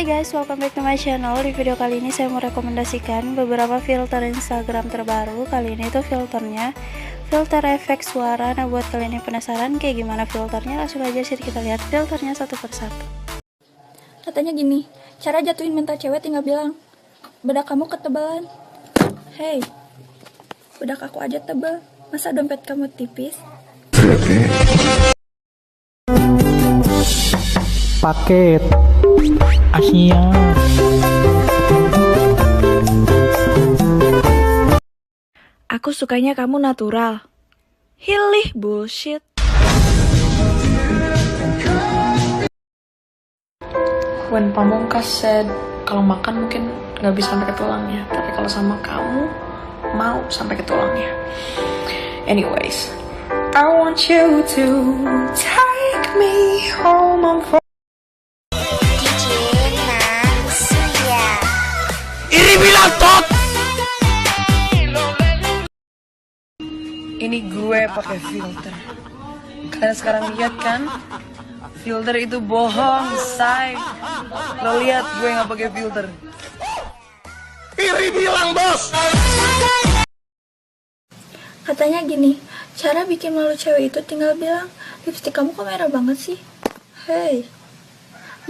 Hai guys, welcome back to my channel. Di video kali ini saya mau rekomendasikan beberapa filter Instagram terbaru. Kali ini tuh filternya filter efek suara. Nah, buat kalian yang penasaran kayak gimana filternya, langsung aja sih kita lihat filternya satu persatu. Katanya gini, cara jatuhin mental cewek tinggal bilang, bedak kamu ketebalan. Hey, bedak aku aja tebal, masa dompet kamu tipis? Paket Asia. Aku sukanya kamu natural. Hilih bullshit. When Pamungkas said kalau makan mungkin nggak bisa sampai ke tulangnya, tapi kalau sama kamu mau sampai ke tulangnya. Anyways, I want you to take me home on Ini gue pakai filter. Kalian sekarang lihat kan? Filter itu bohong, say. Lo lihat gue nggak pakai filter. Iri bilang bos. Katanya gini, cara bikin malu cewek itu tinggal bilang, lipstik kamu kok merah banget sih? Hey,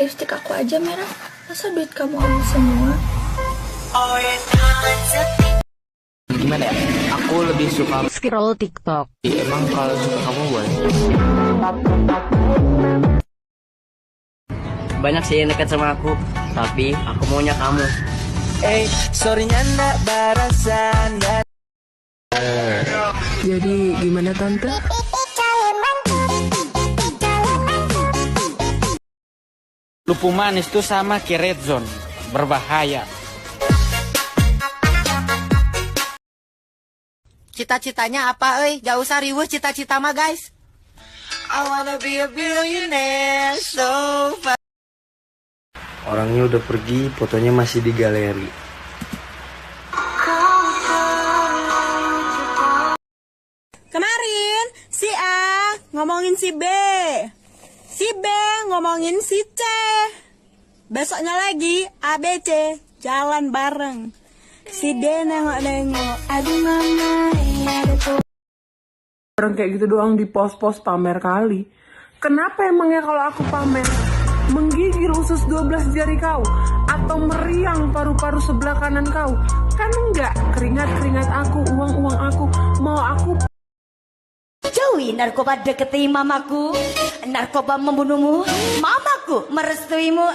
lipstik aku aja merah, masa duit kamu habis semua? Gimana ya? Aku lebih suka scroll TikTok. Emang kalau suka kamu boleh. Banyak sih yang dekat sama aku, tapi aku maunya kamu. Sorry-nya ndak barasan. Jadi gimana tante? Lupu manis tuh sama kayak red zone, berbahaya. Cita-citanya apa, Gak usah riweuh cita-cita mah, guys. I wanna be a billionaire so far. Orangnya udah pergi, fotonya masih di galeri. Kemarin si A ngomongin si B. Si B ngomongin si C. Besoknya lagi A, B, C jalan bareng. Si D nengok-nengok, aduh mama, ada tuh. Orang kayak gitu doang di pos-pos pamer kali. Kenapa emangnya kalau aku pamer? Menggigil usus 12 jari kau? Atau meriang paru-paru sebelah kanan kau? Kan enggak, keringat-keringat aku, uang-uang aku. Mau aku Jauhi narkoba deketi mamaku. Narkoba membunuhmu, mamaku merestuimu.